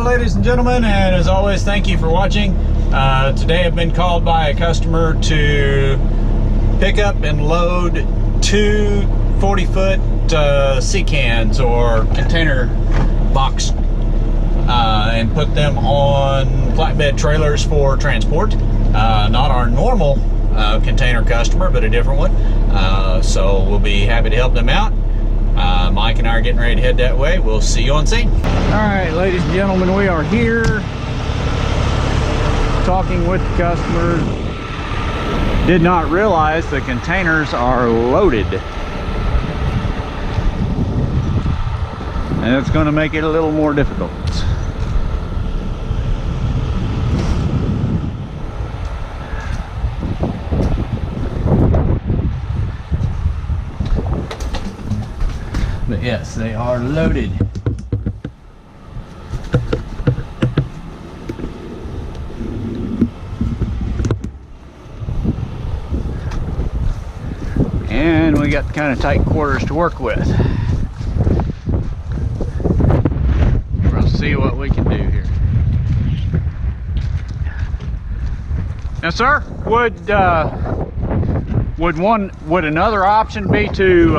Ladies and gentlemen, and as always, thank you for watching. Today I've been called by a customer to pick up and load two 40-foot sea cans or container box and put them on flatbed trailers for transport. Not our normal container customer, but a different one. So we'll be happy to help them out. Mike and I are getting ready to head that way. We'll see you on scene. All right, ladies and gentlemen, we are here talking with the customers. Did not realize the containers are loaded. And it's going to make it a little more difficult. But yes, they are loaded. And we got kind of tight quarters to work with. We'll see what we can do here. Now, sir, would another option be to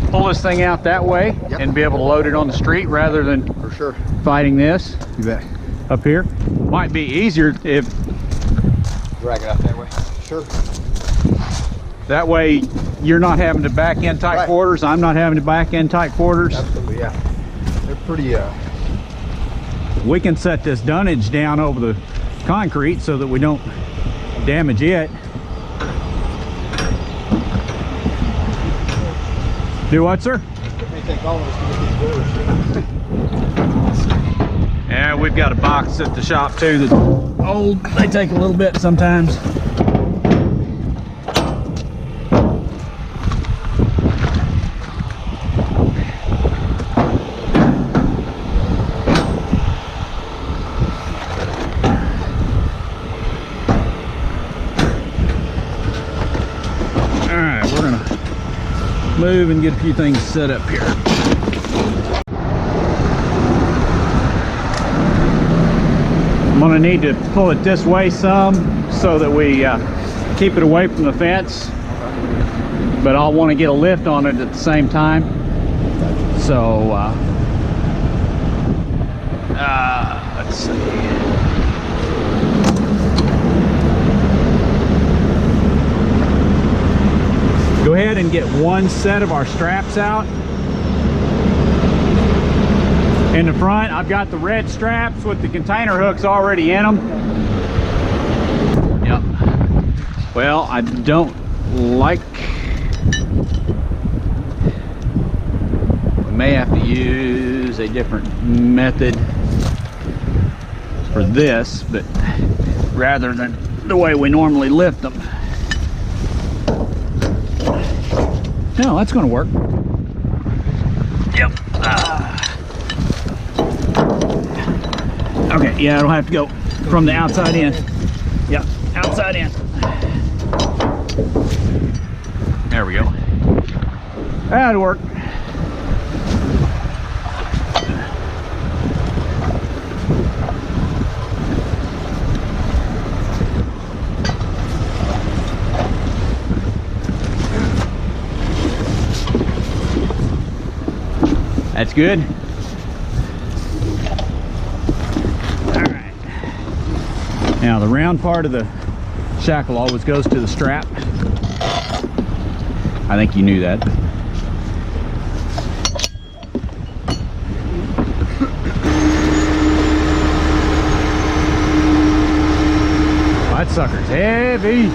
pull this thing out that way? Yep. And be able to load it on the street rather than For sure. fighting this? You bet. Up here might be easier if Drag it out that way. Sure. that way you're not having to back in tight Right. quarters. I'm not having to back in tight quarters. Absolutely, yeah. They're pretty, We can set this dunnage down over the concrete so that we don't damage it. Do what, sir? it may take all of us to get these doors. Yeah, we've got a box at the shop too that's old. They take a little bit sometimes. Alright, we're gonna move and get a few things set up here. I'm gonna need to pull it this way some so that we keep it away from the fence, but I'll want to get a lift on it at the same time. So let's see. Go ahead and get one set of our straps out. In the front, I've got the red straps with the container hooks already in them. Yep. Well, I don't like... We may have to use a different method for this, but rather than the way we normally lift them. No, that's going to work. Yep. Okay, yeah, it'll have to go from the outside in. Yep, outside in. There we go. That'll work. That's good. All right. Now the round part of the shackle always goes to the strap. I think you knew that. Oh, that sucker's heavy.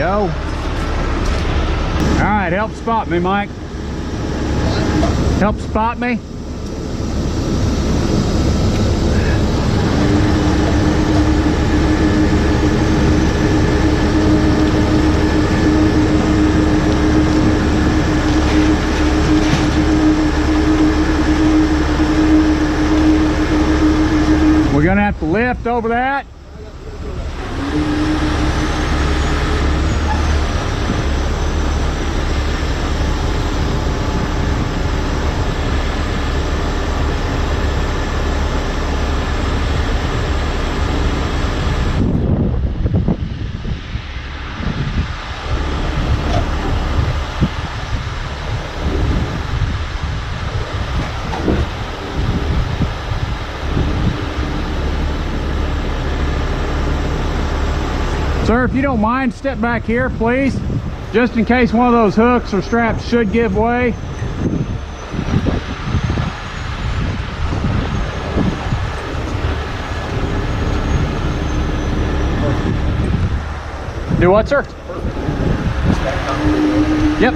go. All right, help spot me, Mike. Help spot me. We're gonna have to lift over that. Sir, if you don't mind, step back here, please. Just in case one of those hooks or straps should give way. Do what, sir? Yep.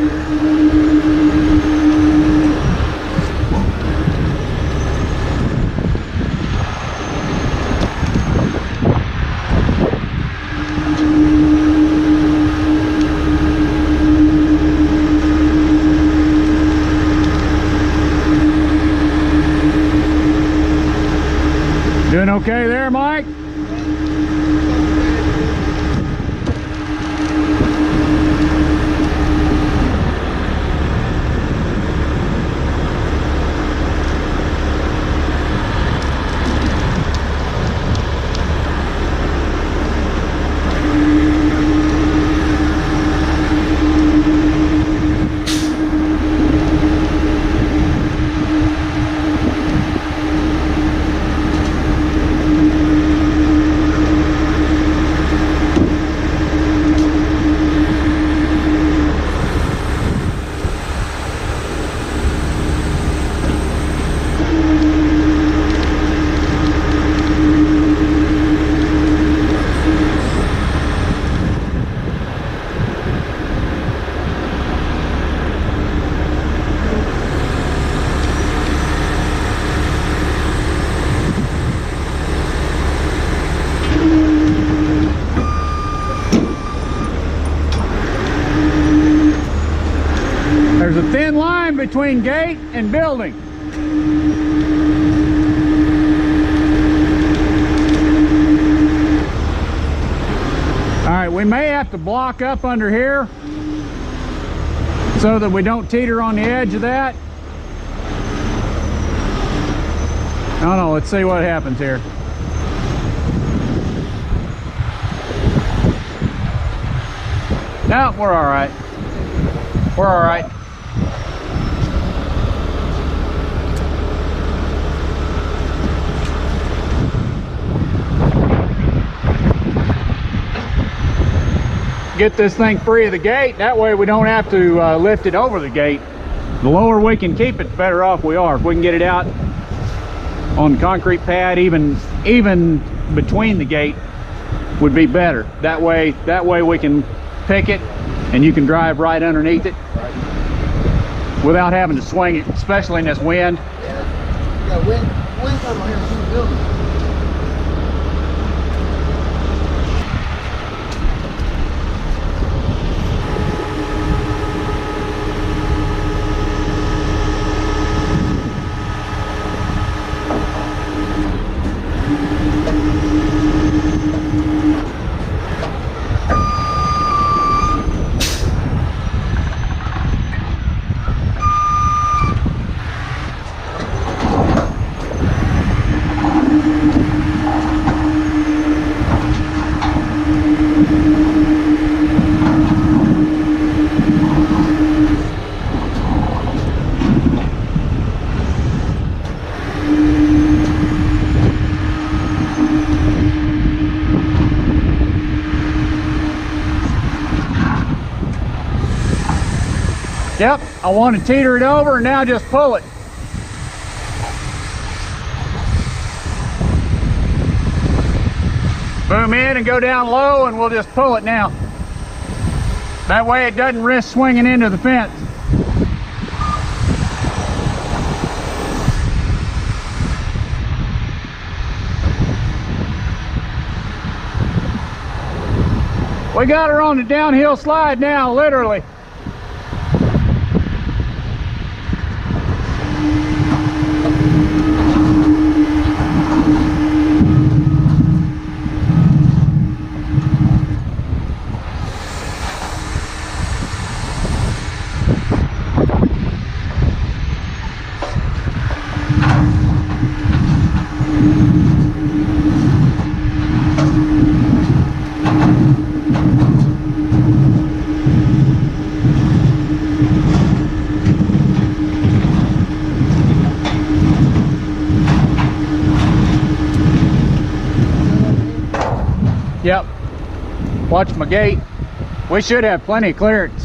Doing okay there, Mike? There's a thin line between gate and building. All right, we may have to block up under here so that we don't teeter on the edge of that. I don't know, let's see what happens here. No, we're all right. We're all right. Get this thing free of the gate. That way we don't have to lift it over the gate. The lower we can keep it, the better off we are. If we can get it out on the concrete pad, even between the gate, would be better. That way we can pick it and you can drive right underneath it without having to swing it, especially in this wind. Yeah, got wind coming here from the building. Yep, I want to teeter it over and now just pull it. Boom in and go down low and we'll just pull it now. That way it doesn't risk swinging into the fence. We got her on the downhill slide now, literally. Yep. Watch my gate. We should have plenty of clearance.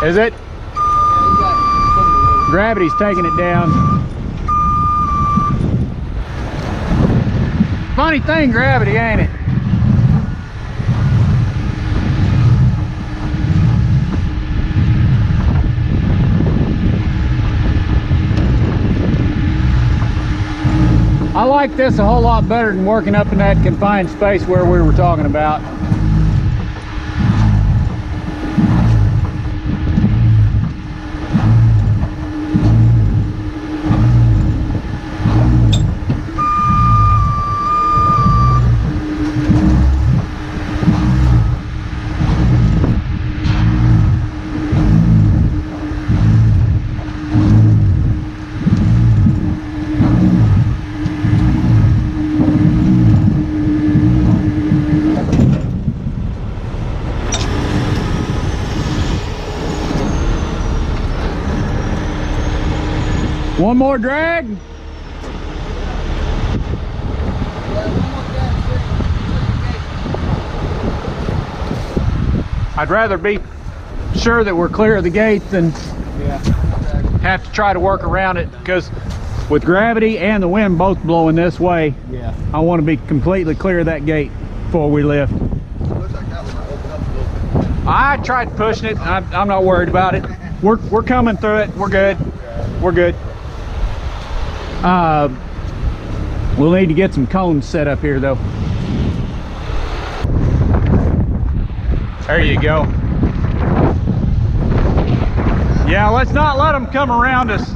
Is it? Gravity's taking it down. Funny thing, gravity, ain't it? I like this a whole lot better than working up in that confined space where we were talking about. One more drag. I'd rather be sure that we're clear of the gate than have to try to work around it, because with gravity and the wind both blowing this way, I want to be completely clear of that gate before we lift. Looks like that one might open up a little bit. I tried pushing it. I'm not worried about it. We're coming through it. We're good. We're good. We'll need to get some cones set up here though. There you go. Yeah, let's not let them come around us.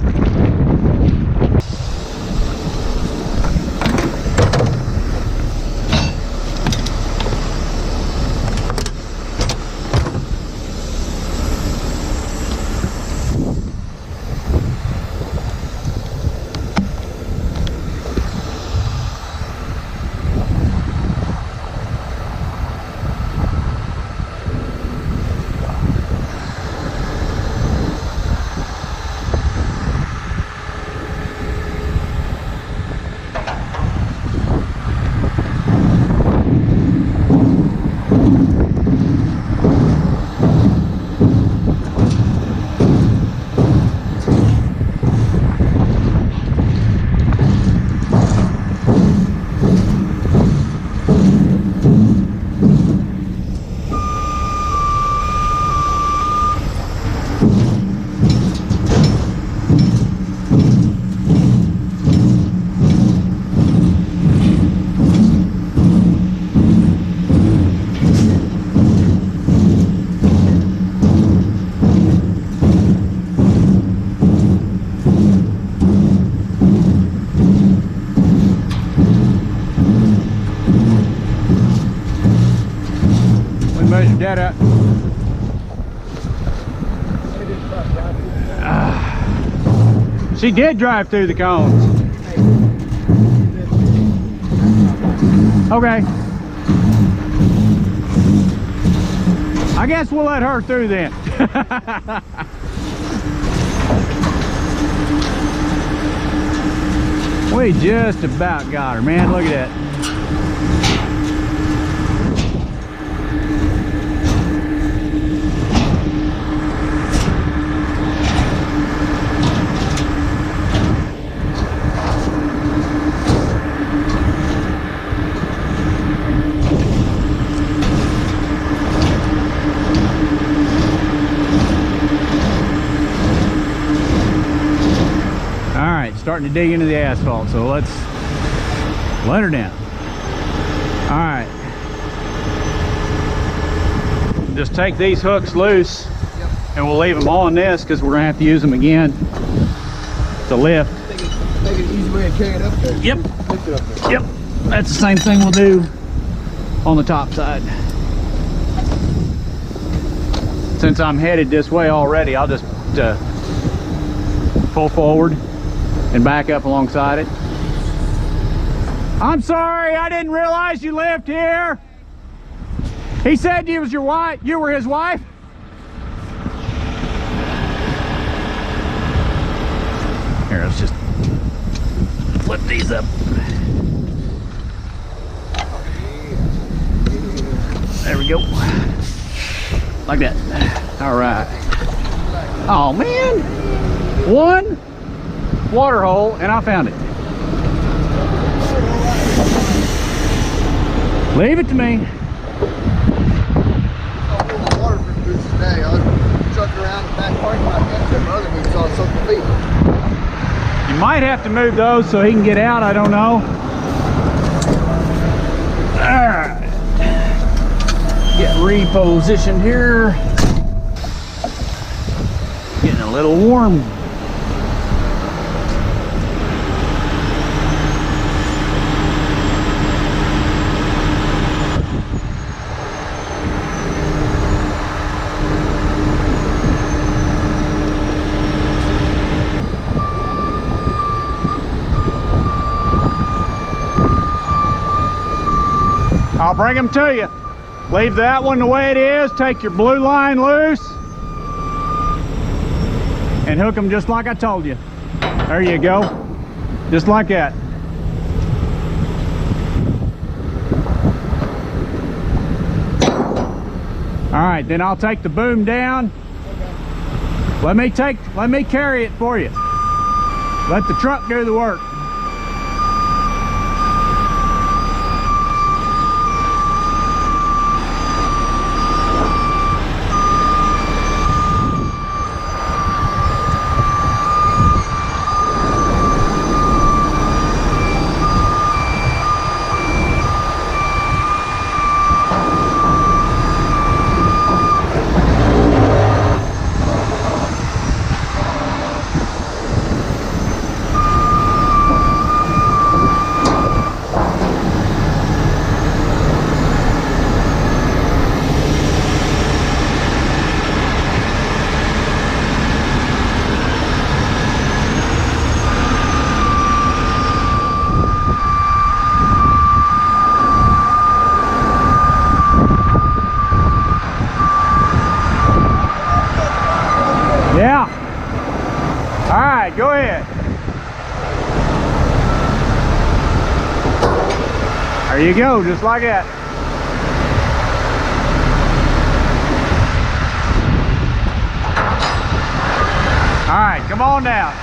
Measure that out. She did drive through the cones. Okay. I guess we'll let her through then. We just about got her, man. Look at that. starting to dig into the asphalt. So let's let her down. All right. Just take these hooks loose, and we'll leave them on this because we're gonna have to use them again to lift. Make it an easy way to carry it up there. Yep. Lift it up there. Yep. That's the same thing we'll do on the top side. Since I'm headed this way already, I'll just pull forward and back up alongside it. I'm sorry, I didn't realize you lived here. He said you was your wife. You were his wife. Here, let's just flip these up. There we go. Like that. All right. Oh man, one water hole and I found it. Leave it to me. Water boots today. I was trucking around the back parking lot yesterday. My other boots all soaked the feet. You might have to move those so he can get out. I don't know. All right. Get repositioned here. Getting a little warm. I'll bring them to you. Leave that one the way it is. Take your blue line loose and hook them just like I told you. There you go. Just like that. All right, then I'll take the boom down. Let me carry it for you. Let the truck do the work. Yeah. All right, go ahead. There you go, just like that. All right, come on down.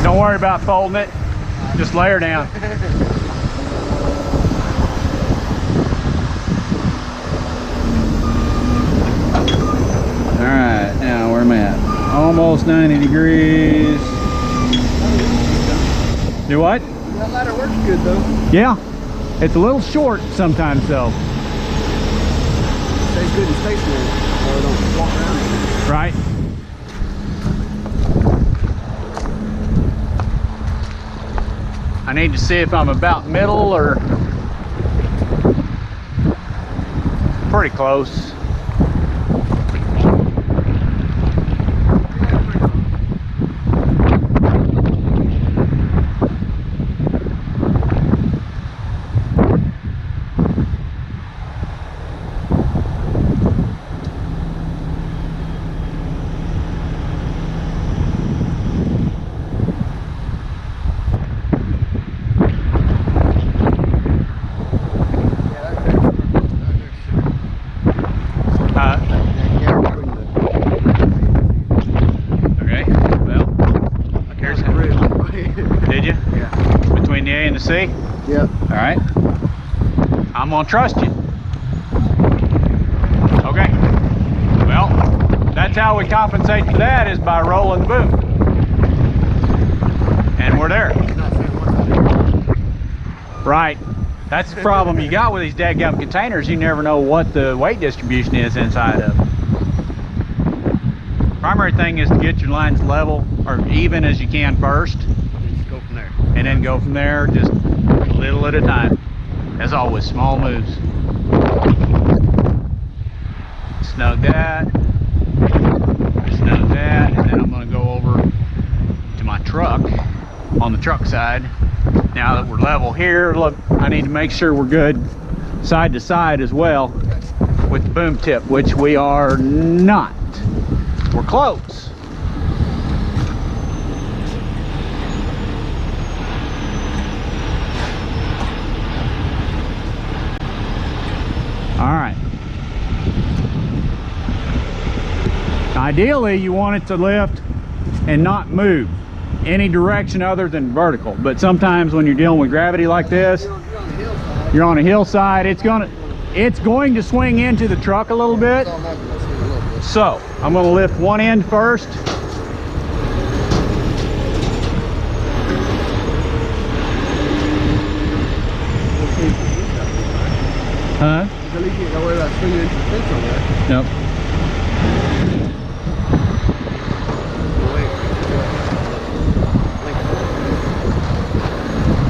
Don't worry about folding it. Just lay her down. Alright, now where am I at? Almost 90 degrees. Do what? That ladder works good though. Yeah. It's a little short sometimes though. Stays good and stationary. Or don't walk around. Right? I need to see if I'm about middle or pretty close. to see? Yep. All right. I'm gonna trust you. Okay. Well, that's how we compensate for that, is by rolling the boom. And we're there. Right. That's the problem you got with these dadgum containers. You never know what the weight distribution is inside of them. Primary thing is to get your lines level or even as you can first. Just go from there. And then go from there, just a little at a time. As always, small moves. Snug that. Snug that. And then I'm going to go over to my truck on the truck side. Now that we're level here, look, I need to make sure we're good side to side as well with the boom tip, which we are not. We're close. All right. Ideally, you want it to lift and not move any direction other than vertical. But sometimes when you're dealing with gravity like this, you're on a hillside, it's going to swing into the truck a little bit. So I'm going to lift one end first. Huh? At least you know where that swinging into the fence over there. Nope.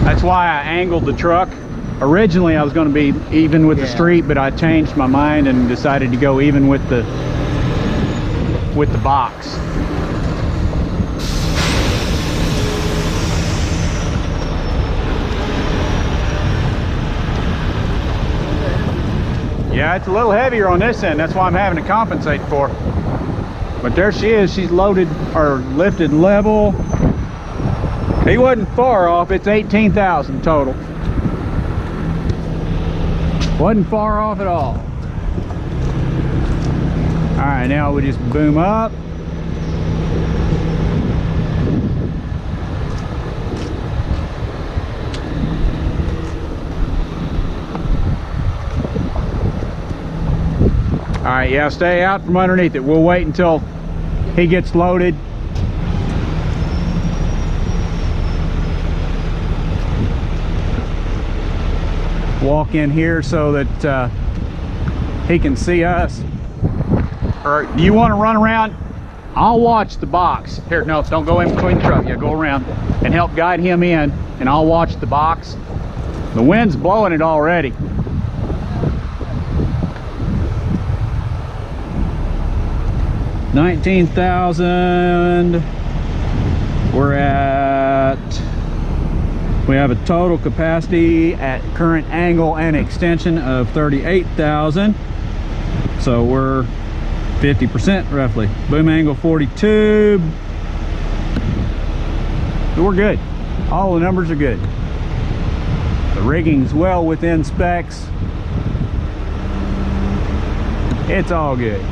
That's why I angled the truck. Originally I was going to be even with the street, but I changed my mind and decided to go even with the box. Yeah, it's a little heavier on this end. That's why I'm having to compensate for. But there she is. She's loaded or lifted level. He wasn't far off. It's 18,000 total. Wasn't far off at all. All right, now we just boom up. All right, yeah, stay out from underneath it. We'll wait until he gets loaded. Walk in here so that he can see us. Or do you want to run around? I'll watch the box. Here, no, don't go in between the truck. Yeah, go around and help guide him in, and I'll watch the box. The wind's blowing it already. $19,000. We have a total capacity at current angle and extension of 38,000. So we're 50% roughly. Boom angle 42. So we're good. All the numbers are good. The rigging's well within specs. It's all good.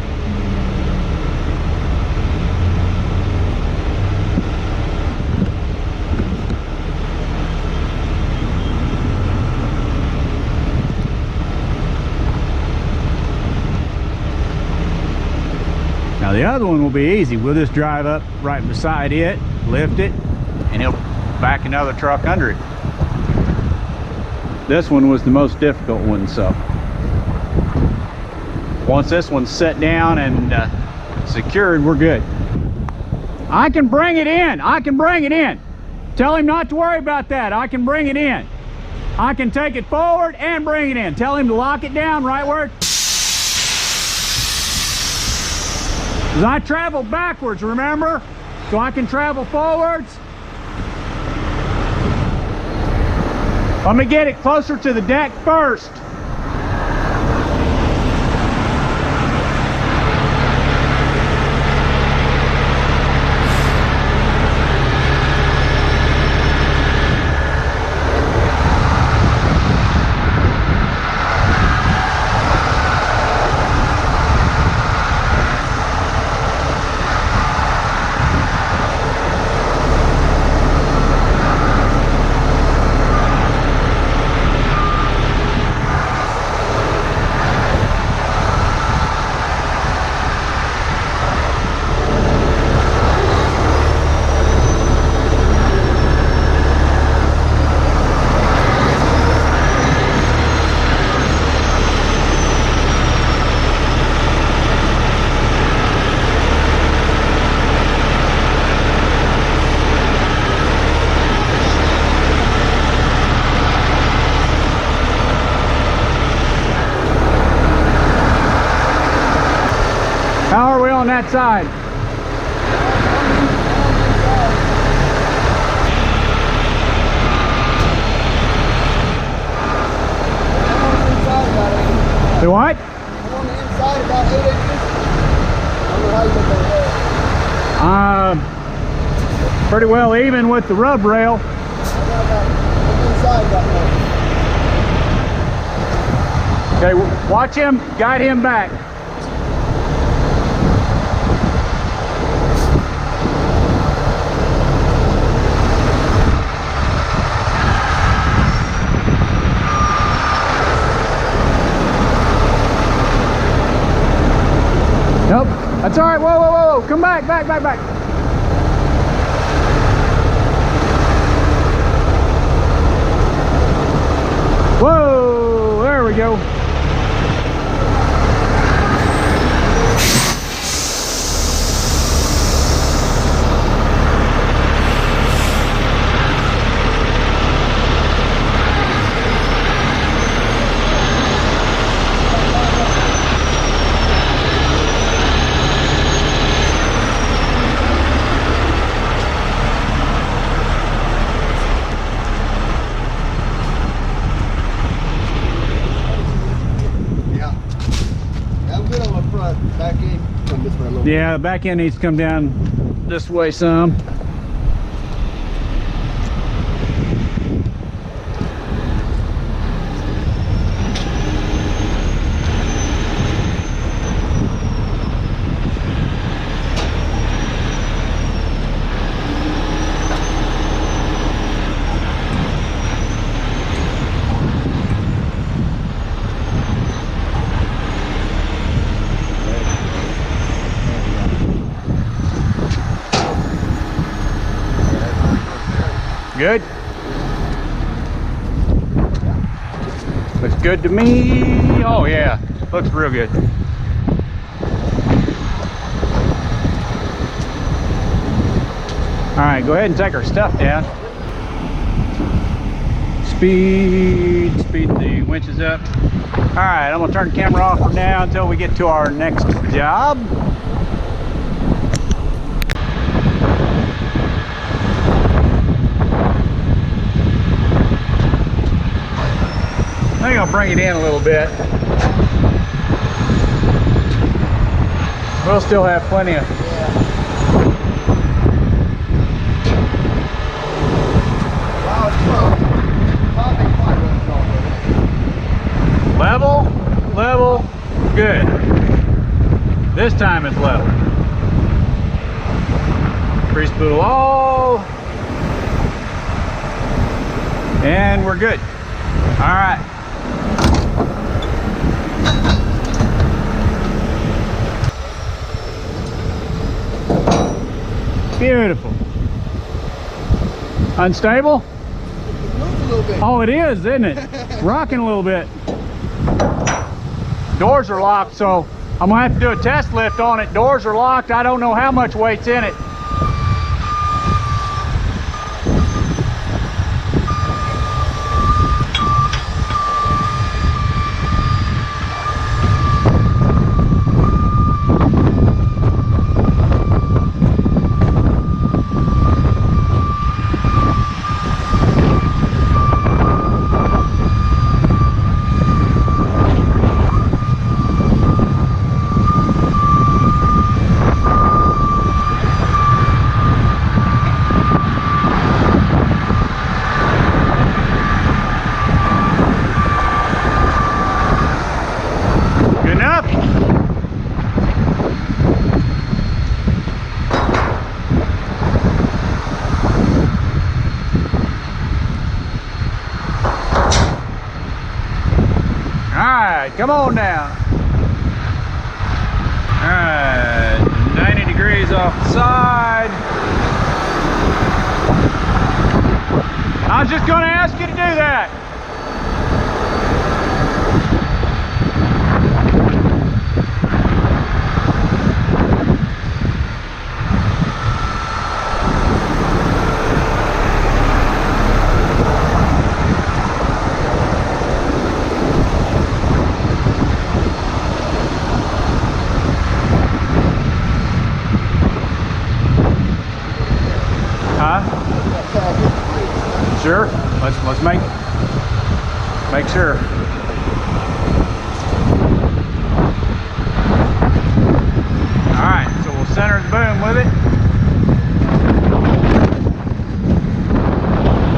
Now the other one will be easy. We'll just drive up right beside it, lift it, and he'll back another truck under it. This one was the most difficult one, so once this one's set down and secured, we're good. I can bring it in. I can bring it in. Tell him not to worry about that. I can bring it in. I can take it forward and bring it in. Tell him to lock it down right where it... Because I travel backwards, remember? So I can travel forwards. Let me get it closer to the deck first. that side? The what? I'm on the inside about 8 inches. I don't know how you get there. Pretty well even with the rub rail. I got about inside about Okay, watch him, guide him back. Nope, that's all right. Whoa, whoa, whoa, whoa. Come back, back, back, back. Whoa, there we go. Yeah, the back end needs to come down this way some. Good. Looks good to me. Oh yeah, looks real good. All right, go ahead and take our stuff down. Speed the winches up. All right, I'm gonna turn the camera off for now until we get to our next job. I think I'll bring it in a little bit. We'll still have plenty of. Level, good. This time it's level. Grease spool all. And we're good. All right. Beautiful. Unstable? It moves a little bit. Oh, it is, isn't it? Rocking a little bit. Doors are locked, so I'm gonna have to do a test lift on it. Doors are locked. I don't know how much weight's in it. Come on down. All right, 90 degrees off the side. I was just going to ask you to do that. Sure. Let's make sure. All right, so we'll center the boom with it.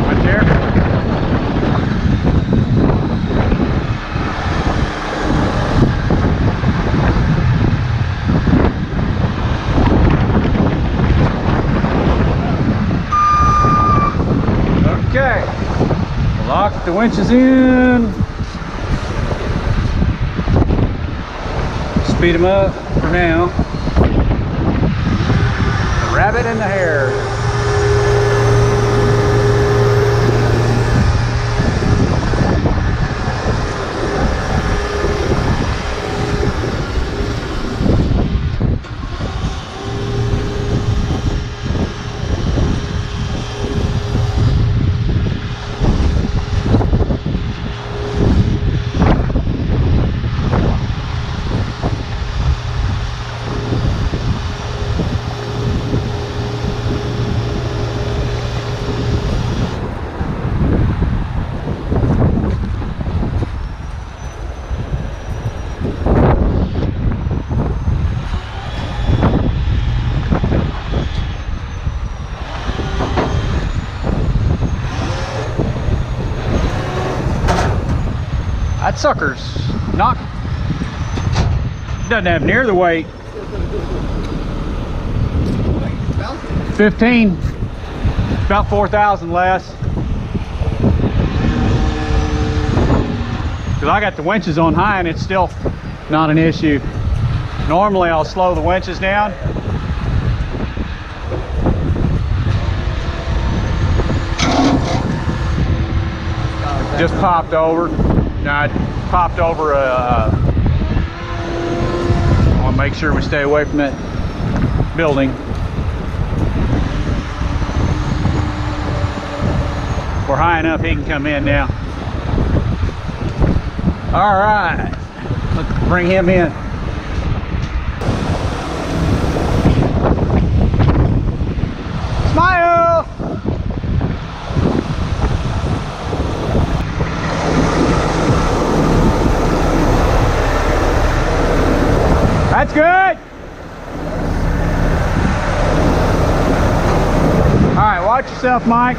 Right there. Okay. Lock the winches in. Speed them up for now. The rabbit in the hare. That sucker's not, doesn't have near the weight. 15, about 4,000 less. Because I got the winches on high and it's still not an issue. Normally I'll slow the winches down. Just popped over. Now I popped over I want to make sure we stay away from that building. We're high enough he can come in now. All right, let's bring him in. Smile! That's good. All right, watch yourself, Mike.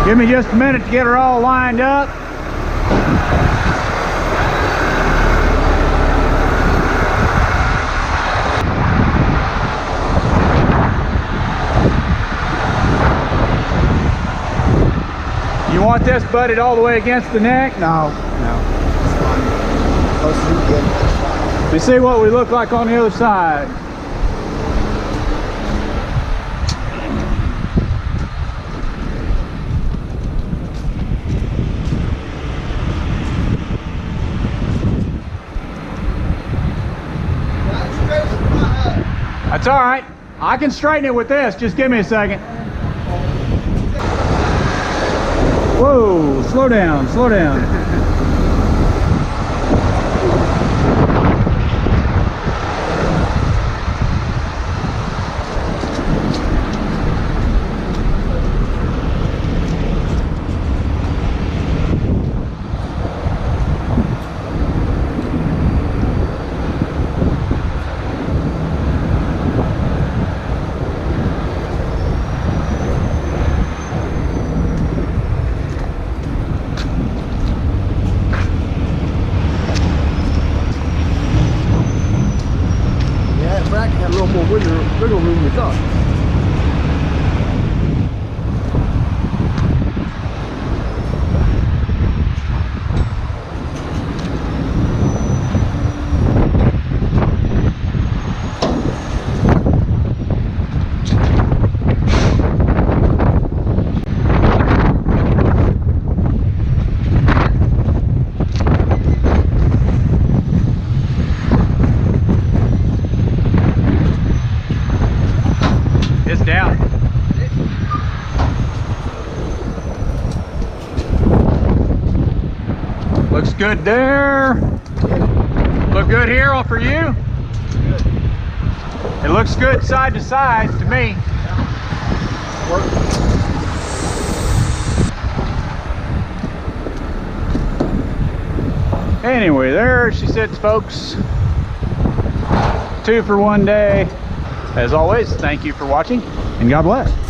Give me just a minute to get her all lined up. You want this butted all the way against the neck? No, it's fine. Closer you get, it's fine. Let me see what we look like on the other side. That's all right. I can straighten it with this. Just give me a second. Whoa, slow down, slow down. Pratt had a little more wiggle room than we thought. good there. Look good here for you? Good. It looks good side to side to me. Work. Anyway, there she sits, folks. 2 for one day. As always, thank you for watching, and God bless.